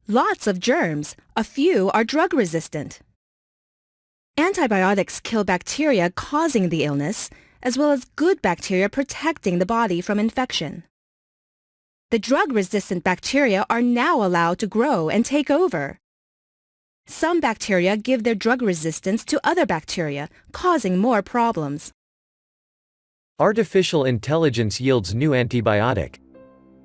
lots of germs, a few are drug-resistant. Antibiotics kill bacteria causing the illness, as well as good bacteria protecting the body from infection. The drug-resistant bacteria are now allowed to grow and take over. Some bacteria give their drug resistance to other bacteria, causing more problems. Artificial intelligence yields new antibiotic.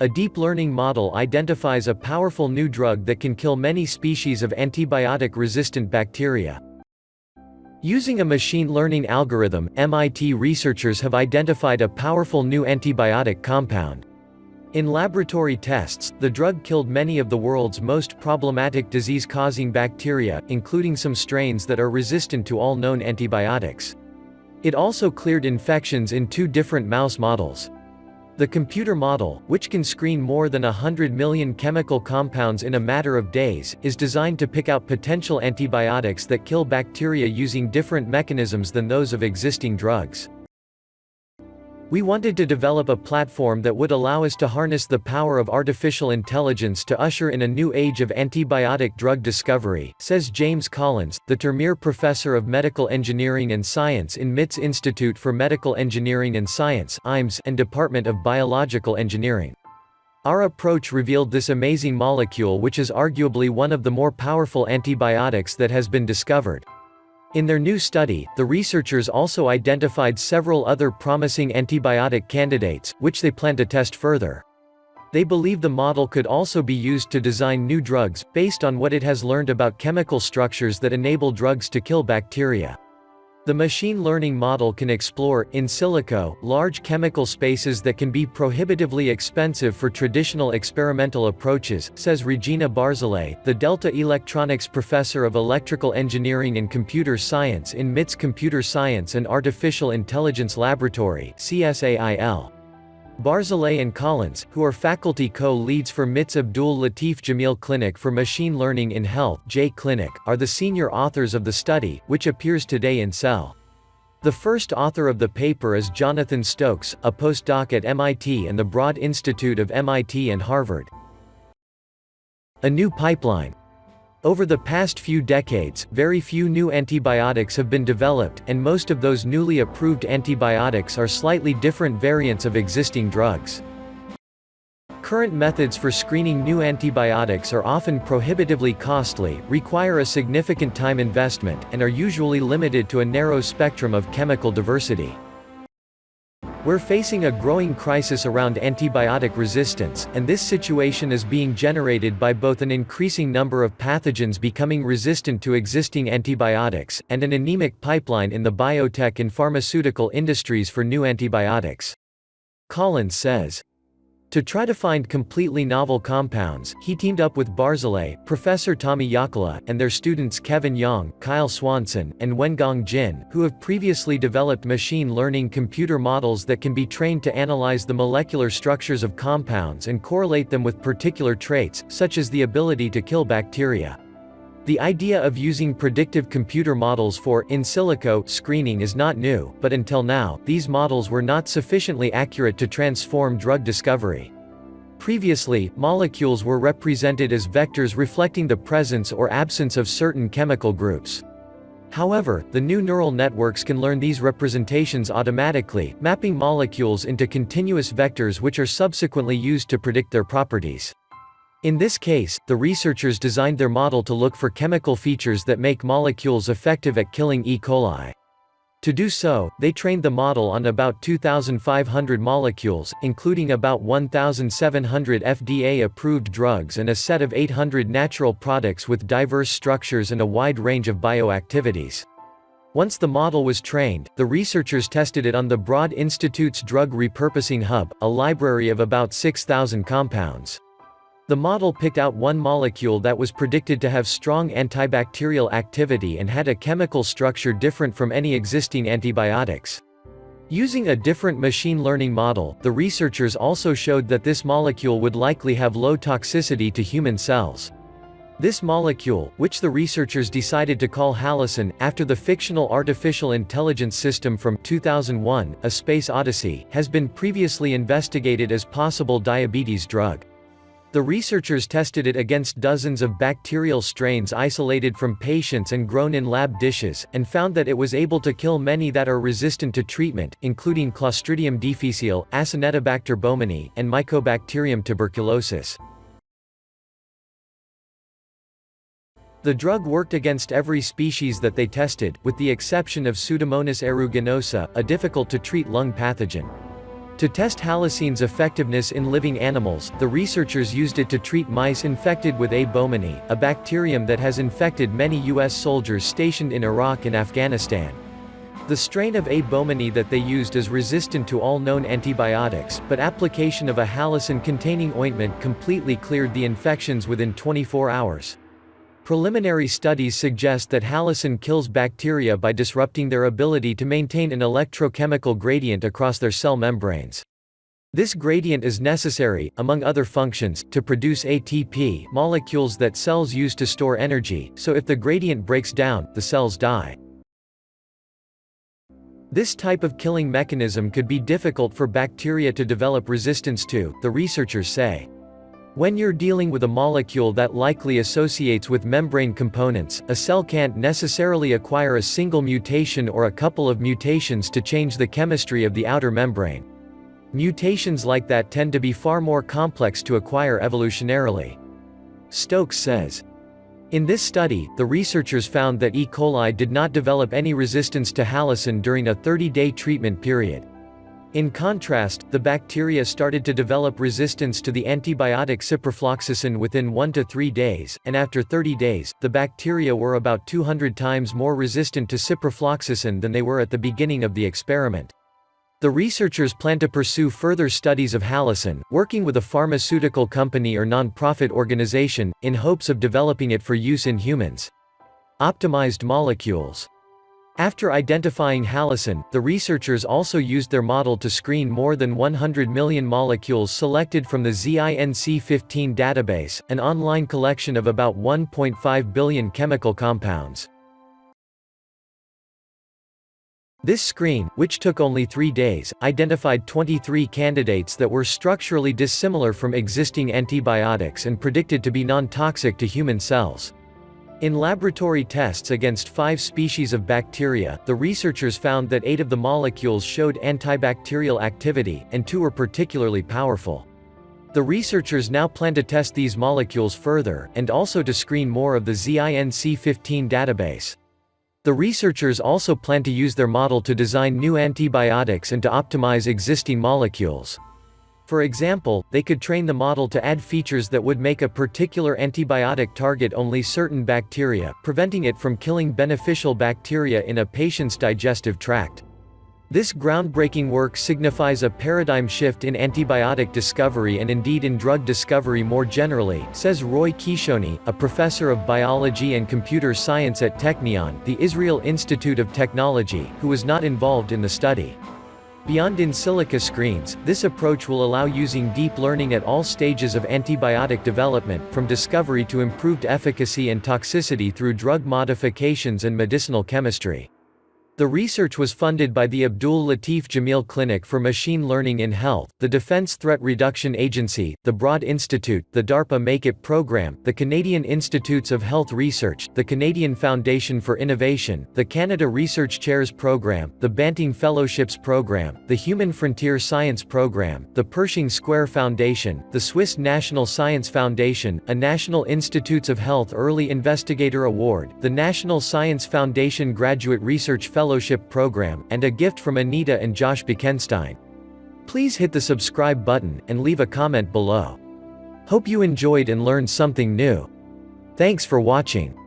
A deep learning model identifies a powerful new drug that can kill many species of antibiotic-resistant bacteria. Using a machine learning algorithm, MIT researchers have identified a powerful new antibiotic compound. In laboratory tests, the drug killed many of the world's most problematic disease-causing bacteria, including some strains that are resistant to all known antibiotics. It also cleared infections in 2 different mouse models. The computer model, which can screen more than 100 million chemical compounds in a matter of days, is designed to pick out potential antibiotics that kill bacteria using different mechanisms than those of existing drugs. We wanted to develop a platform that would allow us to harness the power of artificial intelligence to usher in a new age of antibiotic drug discovery, says James Collins, the Termeer Professor of Medical Engineering and Science in MIT's Institute for Medical Engineering and Science (IMES) and Department of Biological Engineering. Our approach revealed this amazing molecule, which is arguably one of the more powerful antibiotics that has been discovered. In their new study, the researchers also identified several other promising antibiotic candidates, which they plan to test further. They believe the model could also be used to design new drugs, based on what it has learned about chemical structures that enable drugs to kill bacteria. The machine learning model can explore, in silico, large chemical spaces that can be prohibitively expensive for traditional experimental approaches, says Regina Barzilay, the Delta Electronics Professor of Electrical Engineering and Computer Science in MIT's Computer Science and Artificial Intelligence Laboratory (CSAIL). Barzilay and Collins, who are faculty co-leads for MIT's Abdul Latif Jameel Clinic for Machine Learning in Health (J Clinic), are the senior authors of the study, which appears today in Cell. The first author of the paper is Jonathan Stokes, a postdoc at MIT and the Broad Institute of MIT and Harvard. A new pipeline. Over the past few decades, very few new antibiotics have been developed, and most of those newly approved antibiotics are slightly different variants of existing drugs. Current methods for screening new antibiotics are often prohibitively costly, require a significant time investment, and are usually limited to a narrow spectrum of chemical diversity. We're facing a growing crisis around antibiotic resistance, and this situation is being generated by both an increasing number of pathogens becoming resistant to existing antibiotics, and an anemic pipeline in the biotech and pharmaceutical industries for new antibiotics. Collins says. To try to find completely novel compounds, he teamed up with Barzilay, Professor Tommy Yakala, and their students Kevin Yang, Kyle Swanson, and Wengong Jin, who have previously developed machine learning computer models that can be trained to analyze the molecular structures of compounds and correlate them with particular traits, such as the ability to kill bacteria. The idea of using predictive computer models for in silico screening is not new, but until now, these models were not sufficiently accurate to transform drug discovery. Previously, molecules were represented as vectors reflecting the presence or absence of certain chemical groups. However, the new neural networks can learn these representations automatically, mapping molecules into continuous vectors which are subsequently used to predict their properties. In this case, the researchers designed their model to look for chemical features that make molecules effective at killing E. coli. To do so, they trained the model on about 2,500 molecules, including about 1,700 FDA-approved drugs and a set of 800 natural products with diverse structures and a wide range of bioactivities. Once the model was trained, the researchers tested it on the Broad Institute's Drug Repurposing Hub, a library of about 6,000 compounds. The model picked out one molecule that was predicted to have strong antibacterial activity and had a chemical structure different from any existing antibiotics. Using a different machine learning model, the researchers also showed that this molecule would likely have low toxicity to human cells. This molecule, which the researchers decided to call halicin, after the fictional artificial intelligence system from 2001, A Space Odyssey, has been previously investigated as possible diabetes drug. The researchers tested it against dozens of bacterial strains isolated from patients and grown in lab dishes, and found that it was able to kill many that are resistant to treatment, including Clostridium difficile, Acinetobacter baumannii, and Mycobacterium tuberculosis. The drug worked against every species that they tested, with the exception of Pseudomonas aeruginosa, a difficult-to-treat lung pathogen. To test halocine's effectiveness in living animals, the researchers used it to treat mice infected with A. baumannii, a bacterium that has infected many U.S. soldiers stationed in Iraq and Afghanistan. The strain of A. baumannii that they used is resistant to all known antibiotics, but application of a halicine-containing ointment completely cleared the infections within 24 hours. Preliminary studies suggest that halicine kills bacteria by disrupting their ability to maintain an electrochemical gradient across their cell membranes. This gradient is necessary, among other functions, to produce ATP, molecules that cells use to store energy, so if the gradient breaks down, the cells die. This type of killing mechanism could be difficult for bacteria to develop resistance to, the researchers say. When you're dealing with a molecule that likely associates with membrane components, a cell can't necessarily acquire a single mutation or a couple of mutations to change the chemistry of the outer membrane. Mutations like that tend to be far more complex to acquire evolutionarily. Stokes says. In this study, the researchers found that E. coli did not develop any resistance to halicine during a 30-day treatment period. In contrast, the bacteria started to develop resistance to the antibiotic ciprofloxacin within 1 to 3 days, and after 30 days, the bacteria were about 200 times more resistant to ciprofloxacin than they were at the beginning of the experiment. The researchers plan to pursue further studies of halicine, working with a pharmaceutical company or non-profit organization, in hopes of developing it for use in humans. Optimized molecules. After identifying halicine, the researchers also used their model to screen more than 100 million molecules selected from the zinc15 database, an online collection of about 1.5 billion chemical compounds. This screen, which took only 3 days, identified 23 candidates that were structurally dissimilar from existing antibiotics and predicted to be non-toxic to human cells. In laboratory tests against 5 species of bacteria, the researchers found that 8 of the molecules showed antibacterial activity, and 2 were particularly powerful. The researchers now plan to test these molecules further, and also to screen more of the zinc15 database. The researchers also plan to use their model to design new antibiotics and to optimize existing molecules. For example, they could train the model to add features that would make a particular antibiotic target only certain bacteria, preventing it from killing beneficial bacteria in a patient's digestive tract. This groundbreaking work signifies a paradigm shift in antibiotic discovery and indeed in drug discovery more generally, says Roy Kishoni, a professor of biology and computer science at Technion, the Israel Institute of Technology, who was not involved in the study. Beyond in silico screens, this approach will allow using deep learning at all stages of antibiotic development, from discovery to improved efficacy and toxicity through drug modifications and medicinal chemistry. The research was funded by the Abdul Latif Jameel Clinic for Machine Learning in Health, the Defense Threat Reduction Agency, the Broad Institute, the DARPA Make It program, the Canadian Institutes of Health Research, the Canadian Foundation for Innovation, the Canada Research Chairs Program, the Banting Fellowships Program, the Human Frontier Science Program, the Pershing Square Foundation, the Swiss National Science Foundation, a National Institutes of Health Early Investigator Award, the National Science Foundation Graduate Research Fellowship Program, and a gift from Anita and Josh Bekenstein. Please hit the subscribe button, and leave a comment below. Hope you enjoyed and learned something new. Thanks for watching.